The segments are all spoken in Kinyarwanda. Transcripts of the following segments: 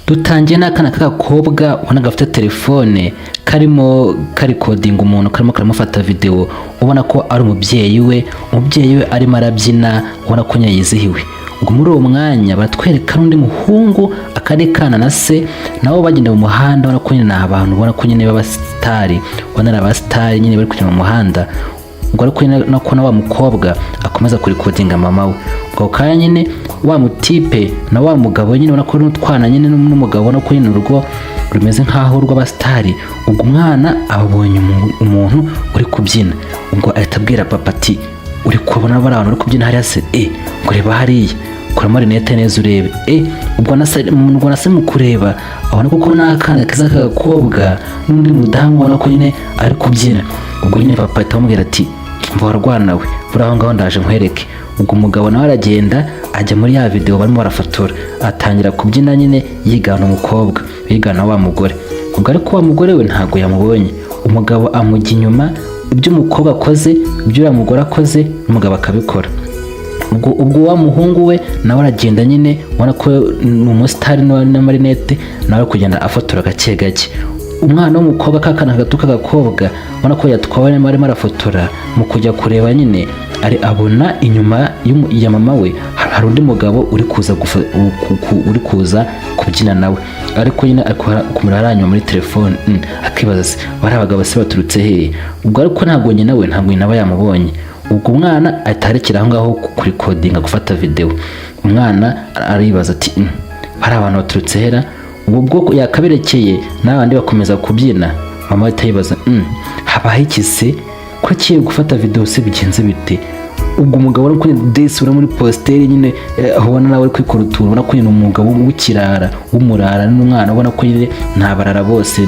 dutangiye n'akana k'agakobwa ubona gafite telefone karimo karikodinga umuntu karimo karamufata video, ubona ko ari umubyeyi we arimo arabyina, ubona ko yizihiwe. Ubwo muri uwo mwanya batwereka n'undi muhungu akari kana na se nabo bagenda mu muhanda, ubona ko nyine ni abantu, ubona ko nyine b'abasitari, ubona ari abasitari nyine bari kugenda mu muhanda. Ubwo ariko nako na wa mukobwa akomeza kurikodinga mama we. Ubwo kanya nyine wa mutipe na wa mugabo nyine ubona ko n'utwana nyine n'umugabo ubona ko nyine urugo rumeze nkaho rw'abasitari. Ubwo umwana abonye umuntu uri kubyina, ubwo ahita abwira papa ati uri kubona bari abantu uri kubyina hariya se? Ngo reba hariya, kuramo rinete neza urebe. Ubwo nase mu kureba abona kuko n'akana keza k'agakobwa n'undi mudamu ubona ko nyine ari kubyina. Ubwo nyine papa ahita amubwira ati mva warwana we, buri aho ngaho ndaje nkwereke. Ubwo umugabo nawe aragenda ajya muri ya video barimo barafotora, atangira kubyina nyine yigana umukobwa, yigana wa mugore. Ubwo ariko wa mugore we ntago yamubonye, umugabo amujya inyuma, ibyo umukobwa akoze ibyo uriya mugore akoze n'umugabo akabikora. Ubwo wa muhungu we nawe aragenda nyine ubona ko ni umusitari na marinete, nawe kugenda afotora gake gake. Umwana w'umukobwa kakana gato k'agakobwa ubona ko yatwawe arimo arafotora, mu kujya kureba nyine abona inyuma ya mama we hari undi mugabo uri kuza kubyina nawe, ariko nyine kumuraranywa muri telefone. Akibaza se bari abagabo se baturutse hehe? Ubwo ariko ntabwo nyina we aba yamubonye. Ubwo umwana atarekera aho ngaho kuri kodinga gufata video. Umwana aribaza ati bari abantu baturutse hera? Ubwo yakaberekeye n'abandi bakomeza kubyina. Mama atayibaza habaho iki se ko agiye gufata video se bigenze bite? Ubwo umugabo uri kuri desi uri muri posteri nyine ubona nawe kwikora utuntu, ubona ko nyine umugabo w'ikirara w'umurara n'umwana ubona ko nyine ntabarara bose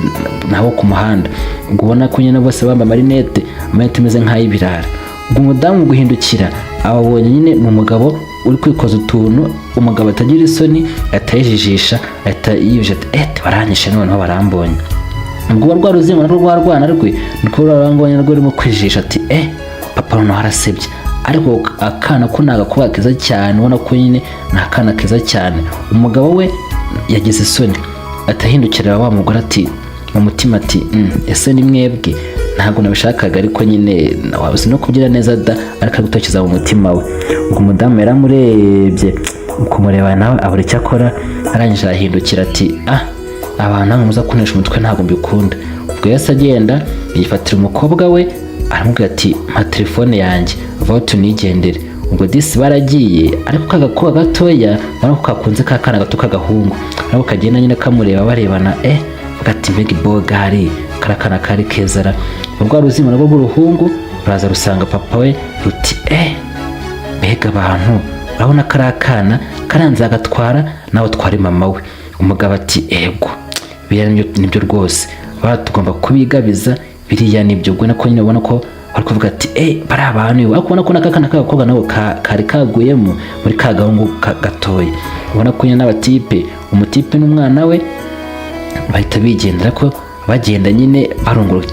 nabo ku muhanda. Ubwo ubona ko nyine bose bamba marinete imeze nk'ay'ibirara. Ubwo umudamu guhindukira ababonye nyine mu mugabo uri kwikoza utuntu, umugabo atagira isoni atayijijisha, yibje ati baranyishe noneho barambonye. Ubwo rwa ruzingo narwo rwana rwe niko rurangwanya rwo rimo kwijisha ati papa noneho harasebye. Ariko akana ko nagakobwa keza cyane, ubona ko nyine ni akana keza cyane. Umugabo we yagize isoni atahindukira wa mugore ati mu mutima ati ese ni mwebwe? Ntabwo nabishakaga, ariko nyine wabuze no kugira neza da, ariko gutokiza mu mutima we. Ubwo umudamu yaramurebye, kumureba nawe abura icyo akora, arangije arahindukira ati abantu muza kunesha umutwe ntabwo mbikunda. Ubwo yase agenda yifatira umukobwa we aramubwira ati mpa telefone yanjye vaho tunigendere. Ubwo disi baragiye, ariko kagakobwa gatoya ubona ko kakunze kakana gato k'agahungu, ariko kagenda nyine kamureba barebana ati mbega bogari karakana kari kezara. Ubwo ruzima nabwo rw'uruhungu ruraza rusanga papa we ruti mbega abantu urabona kari akana karanze agatwara nawe twari mama we. Umugabo ati ego biriya nibyo rwose tugomba kubigabiza, biriya nibyo. Ubwo nako nyine ubona ko bari kuvuga ati bari abantu, ariko ubona ko n'akana k'agakobwa nabo kari kaguyemo muri ka gahungu gatoya. Ubona ko nyine n'abatipe, umutipe n'umwana we bahita bigendera, ko bagenda nyine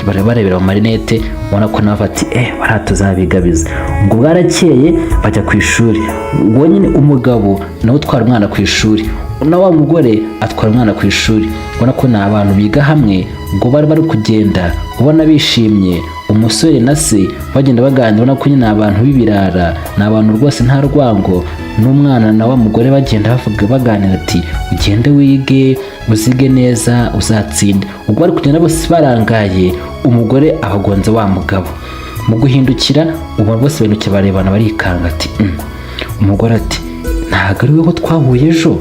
barebera mu marinete, ubona ko nabo bati baratuzabigabiza. Ubwo bwarakeye bajya ku ishuri. Ubwo nyine umugabo nawe utwara umwana ku ishuri, na wa mugore atwara umwana ku ishuri. Ubona ko ni abantu biga hamwe. Ubwo bari kugenda ubona bishimye, umusore na se bagenda baganira, ubona ko nyine abantu b'ibirara, ni abantu rwose nta rwango. N'umwana na wa mugore bagenda baganira ati ugende wige uzige neza uzatsinde. Ubwo bari kugenda bose barangaye, umugore abagonze wa mugabo. Mu guhindukira ubona bose benuke barebana barikanga ati umugore ati ntabwo ari weho twahuye ejo,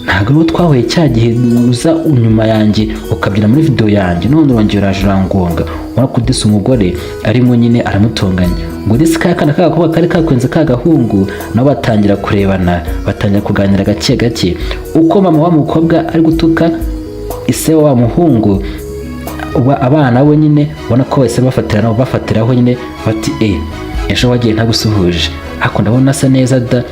ntabwo ariwo twahuye cya gihe uza inyuma yanjye ukabyina muri video yanjye, none urongera uraje urangonga. Ubona ko disi umugore arimo nyine aramutonganya. Ubwo disi kakana k'agakobwa kari kakwenze k'agahungu nabo batangira kurebana, batangira kuganira gake gake. Uko mama wa mukobwa ari gutuka ise wa muhungu, abana we nyine ubona ko bose bafatiraho nyine bati ejo wagiye ntagusuhuje, ariko ndabona asa neza da.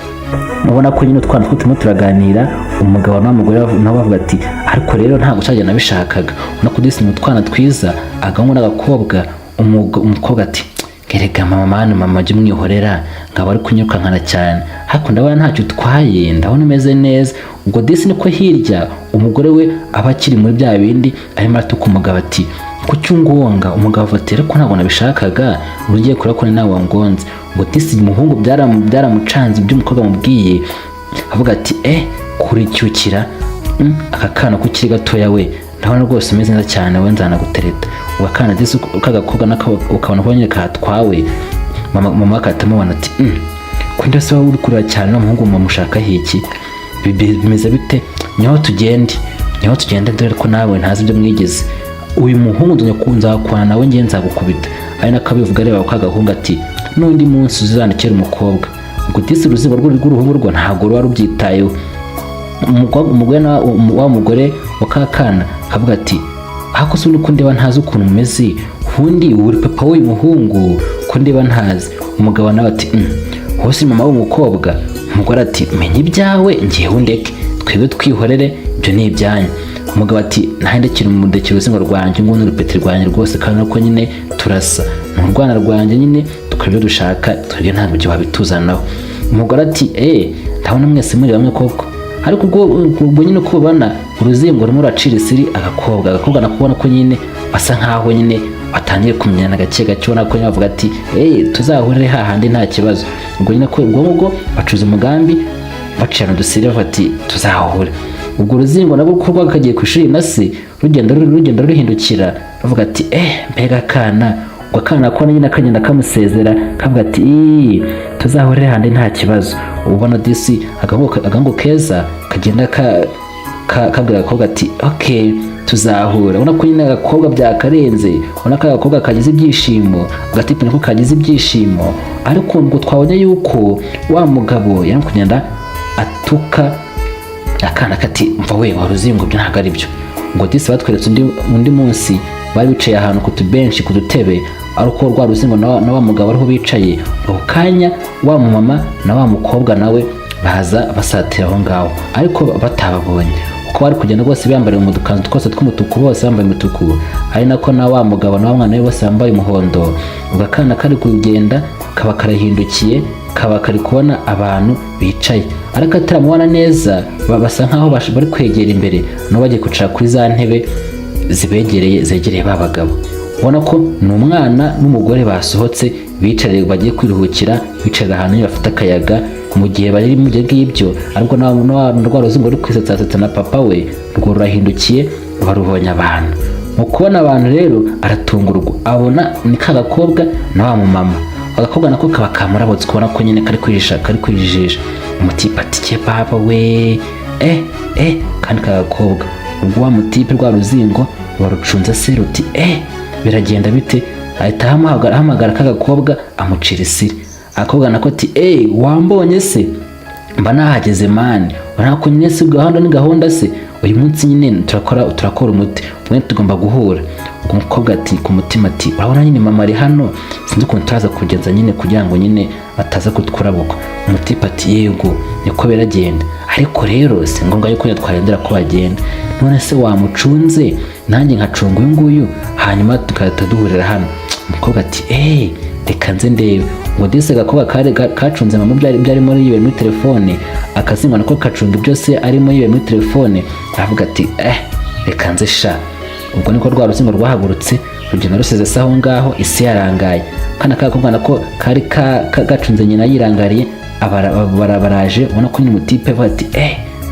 Ubona ko nyine utwana turimo turaganira, umugabo n'umugore nabo bavuga ati ariko rero ntabwo cyajya nabishakaga. Ubona ko disi mu twana twiza, agahungu n'agakobwa. Umukobwa ati gerega mama jya umwihorera, ngabo ari kunyirukankana cyane, ariko ndabona ntacyo utwaye, ndabona umeze neza. Ubwo disi niko hirya umugore we aba akiri muri bya bindi arimo aratuka umugabo ati kuki ungonga. Umugabo ati ariko ntabwo nabishakaga, urugiye kure ko nawe wangonze. Ngo disi umuhungu byaramucanze ibyo umukobwa amubwiye, avuga ati kuricyukira aka kana kukiri gatoya we, ndabona rwose umeze neza cyane, we nzanagutereta. Uwo kana disi kagakobwa nako ukabona ko nyine katwawe. Mama akatamubona ati kundi se wowe uri kurira cyane n'umuhungu mushaka hiki, bimeze bite? Nyaho tugende dore ko nawe ntazi ibyo mwigeze. Uyu muhungu nzakwana nawe ngiye nzagukubita. Ari nakabivuga reba kagahungu ati n'undi munsi uzandikira umukobwa. Ubwo disi uruzingo rw'uruhungu rwo ntabwo ruba rubyitayeho. Umugore wa kakana kavuga ati hako se uko ndeba ntazi ukuntu umeze, ubundi uri papa w'uyu muhungu ko ndeba ntazi. Umugabo nawe ati hose mama w'umukobwa. Umugore ati menya ibyawe ngiye undeke, twebwe twihorere ibyo ni ibyanyu. Umugabo ati ntandekira umudekira uruzingo rwanjye ngo n'urupeti rwanjye rwose, kandi uko nyine turasa mu rwana rwanjye nyine tukabyo dushaka, twebwe ntabwo byo wabituzanaho. Umugore ati ndabona mwese muri bamwe koko, ariko ubwo nyine uko ubona uruzingo rumwe ruracira isiri agakobwa nakubona ko nyine asa nkaho nyine atangiye kumenyana gake gake, ubona ko yavuga ati tuzahurire hahandi nta kibazo. Ubwo nyine ko ubwo bacuza umugambi bacana udusiri bati tuzahure. Ubwo uruzingo nabwo kuko rwakagiye ku ishuri na se rugenda ruhindukira ruvuga ati mbega kana. Ubwo kana ko nyine akagenda kamusezera kavuga ati tuzahurire hahandi nta kibazo. Ubona disi agango keza kagenda kabwira agakobwa ati tuzahura. Ubona ko nyine agakobwa byakarenze, ubona ko agakobwa kagize ibyishimo, agatipe nako kagize ibyishimo. Ariko ubwo twabonye yuko wa mugabo yari kugenda atuka akana kati mva we waruzingo byo ntabwo ari byo. Ngo disi batweretse undi munsi bari bicaye ahantu ku tubenshi ku dutebe, ariko rwa ruzingo na wa mugabo ariho bicaye. Ako kanya wa mama na wa mukobwa nawe baza basatira aho ngaho, ariko batababonye uko bari kugenda bose bambariye mu dukanzu twose tw'umutuku, bose bambaye umutuku, ari nako na wa mugabo na wa mwana we bose bambaye umuhondo. Ubwo akana kari kugenda kaba karahindukiye, kaba kari kubona abantu bicaye, ariko ataramubona neza, basa nkaho bari kwegera imbere no bagiye kwicara kuri za ntebe zegereye ba bagabo. Ubona ko ni umwana n'umugore basohotse bicaye bagiye kwiruhukira, bicara ahantu bafite akayaga mu gihe bari mu gihe bw'ibyo. Ariko rwa ruzingo ruri kwisetsa na papa we rwo rurahindukiye barubonye abantu. Mu kubona abantu rero aratungurwa, abona ni kagakobwa na wa mumama. Agakobwa nako kaba kamurabotse, kubona ko nyine kari kwijijisha. Umutipe ati ke papa we kandi kagakobwa. Ubwo wa mutipe rwa ruzingo warucunze se ruti biragenda bite, ahita ahamagara kagakobwa amucira isiri. Akobwa nako ati wambonye se mba nahageze mani, urako nyine se gahunda ni gahunda se, uyu munsi nyine turakora umuti mwe tugomba guhura. Ubwo umukobwa ati ku mutima ati urabona nyine mama ari hano, sinzi ukuntu turaza kugenza nyine kugira ngo nyine ataza kutwurabukwa. Umutipe ati yego niko biragenda, ariko rero si ngombwa yuko twarendera ko bagenda. None se wamucunze nanjye nkacunga uyu nguyu, hanyuma tukahita duhurira hano. Umukobwa ati reka nze ndebe. Ngo disi agakobwa kacunze mama byarimo yiwe muri telefone, akazingo nako kacunga byose arimo yiwe muri telefone. Aravuga ati reka nze sha. Ubwo niko rwa ruzingo rwahagurutse rugenda rusize se aho ngaho, isi yarangaye. Kana kagakobwa nako kari gacunze nyina yirangariye, baraje. Ubona ko nyine umutipe avuga ati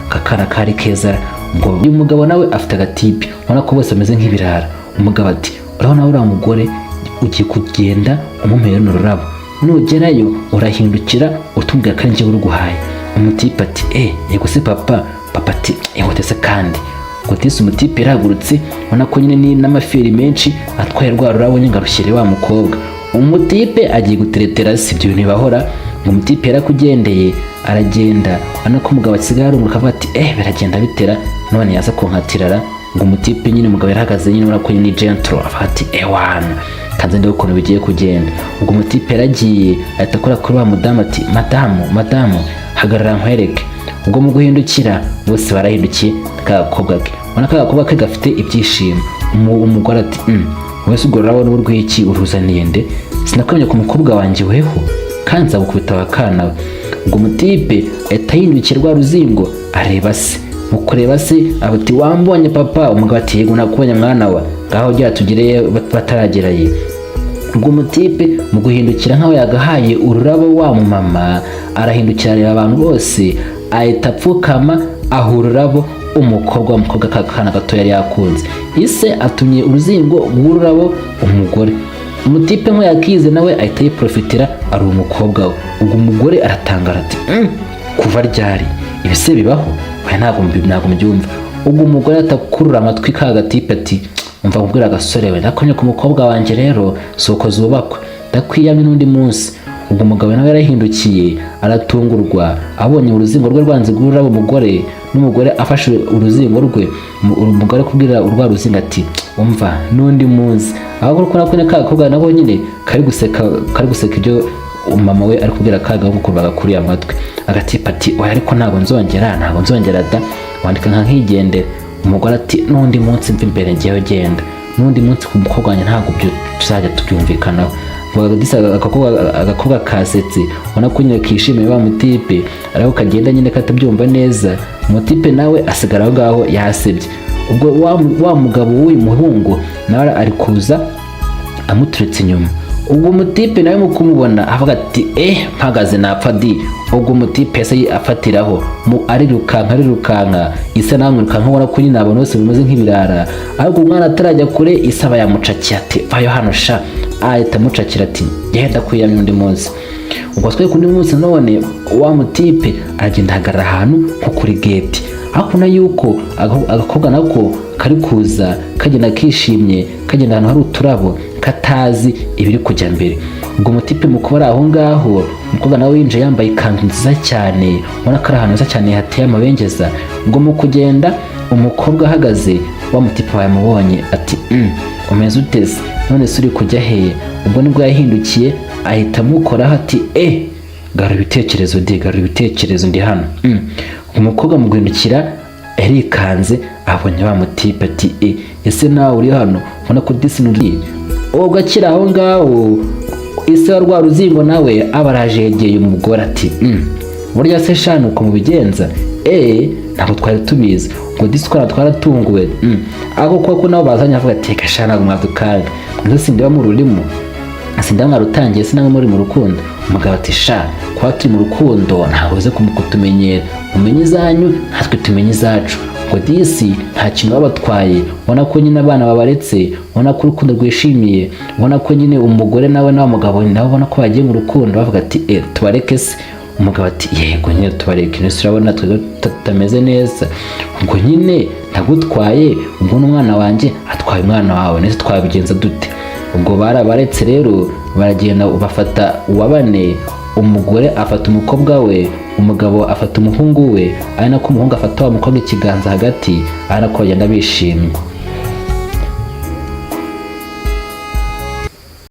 akakana kari keza. Ubwo uyu mugabo nawe afite agatipe, ubona ko bose bameze nk'ibirara. Umugabo ati urabona uriya mugore ugiye kugenda umumpera n'ururabo, nugerayo urahindukira utubwira ko ari njye uri guhaye. Umutipe ati yego se papa ati ihute se kandi. Ngo disi umutipe yaragurutse, ubona ko nyine ni n'amafiri menshi atwaye rwa rurabo nyine ngarushyire wa mukobwa. Umutipe agiye guteretera si ibyo bintu bahora. Ngo umutipe yarakugendeye aragenda, ubona ko umugabo asigaye arunguka avuga ati biragenda bitera none yaza kunkatirara. Ngo umutipe nyine umugabo yarahagaze nyine ubona ko ni gentle, avuga ati wana kanze ndebe ukuntu bigiye kugenda. Ubwo umutipe yaragiye ahita akora kuri wa mudamu ati madamu hagarara nkwereke. Ubwo mu guhindukira bose barahindukiye kagakobwa ke, ubona kagakobwa ke gafite ibyishimo. Umugore ati wese ubwo urabona urwiki uruzaniye nde, sinakwemye ku mukobwa wanjye weho kandi nzagukubita abakana we. Ubwo umutipe ahita yindukira rwa ruzingo areba se, mu kureba se ati wambonye papa, umugabo ati yego nakubonye mwana wa, ngaho jya tugereye batarageraye. ubwo umutipe mu guhindukira nkaho yagahaye ururabo wa mama arahindukira areba abantu bose ahita apfukama aha ururabo umukobwa kakana gato yari yakunze. ise atumye uruzingo rw'ururabo umugore, umutipe nko yakize nawe ahita yiprofitira ari umukobwa we. ubwo umugore aratangara ati kuva ryari ibise bibaho? ntabwo mbyumva. ubwo umugore atakurura amatwi ka gatipe ati umva kubwira agasore we, ndakonye ku mukobwa wanje rero soko zubakwa ndakwiyamye n'undi munsi. ubwo umugabo nawe yarahindukiye aratungurwa abonye uruzingo rwe rwanze gururabo umugore, n'umugore afashe uruzingo rwe. umugore kubwira urwa ruzingo ati umva n'undi munsi. ahubwo ko nakone ka gakobwa nabo nyine kari guseka ibyo mama we ari kubwira kaga ngo kurbaga kuri amatwi. agatipa ati oya ariko ntabwo nzongera da, wandika nka nkigendera. umugore ati n'undi munsi mva imbere ngiye genda, n'undi munsi ku mukobwa wanjye ntabwo byo tuzajya tubyumvikanaho. agakobwa kasetse ubona ko nyine kishimiye wa mutipe, ariko kagenda nyine katabyumva neza. umutipe nawe asigara aho ngaho yasebye. ubwo wa mugabo w'uyu muhungu nawe ari kuza amuturetse inyuma. ubwo umutipe nawe mu kumubona avuga ati mpagaze napfa di. ubwo umutipe yase afatiraho arirukanka isa namwirukanka ubona ko nyine abantu bose bimeze nk'ibirara. ariko umwana atarajya kure isaba yamucakiye ati vayo hano sha, ahita amucakira ati genda kwiyamya undi munsi. ubwo twe kundi munsi none wa mutipe agenda ahagarara ahantu nko kuri gate, akuna yuko agakobwa nako kari kuza kagenda kishimye kagenda ahantu hari uturabo katazi ibiri kujya mbere. ubwo umutipe mu kuba aho ngaho umukobwa nawe yinje yambaye ikanzu nziza cyane, ubona ko ari ahantu heza cyane hateye amabengeza. ngo mu kugenda umukobwa ahagaze wa mutipe wamubonye ati umeze uteze none se uri kujya hehe? ubwo nibwo yahindukiye ahita amukoraho ati garura ibitekerezo ndi hano. umukobwa mu guhindukira yarikanze abonye wa mutipe ati ese nawe uri hano ubona ko disinuri. ubwo akiri aho ngaho ise wa rwa ruzingo nawe abaraje yegeye umugore ati burya se shanu uko mubigenza? ntabwo twari tubizi. ngo disikora twaratunguwe. ako kuko nabo bazanye avuga ati reka shana mwadukanga ngo sindeba mu rurimo sindaba mwarutangiye sinamwe muri mu rukundo. umugabo ati sha kwa turi mu rukundo ntabwo uze kutumenyera, umenye izanyu natwe tumenye izacu. ngo disi nta kintu babatwaye, ubona ko nyine abana babaretse, ubona ko urukundo rwishimiye, ubona ko nyine umugore nawe n'umugabo nabo ubona ko bagiye mu rukundo bavuga ati tubareke se. umugabo ati yego nyine tubareke, nese urabona twe tutameze neza. ubwo nyine ndagutwaye, ubwo n'umwana wanjye atwaye umwana wawe, nese twabigenza dute? ubwo barabaretse rero baragenda bafata uwa bane. umugore afata umukobwa we, umugabo afata umuhungu we, ari nako umuhungu afata wa mukobwa ikiganza hagati, ari nako bagenda bishimye.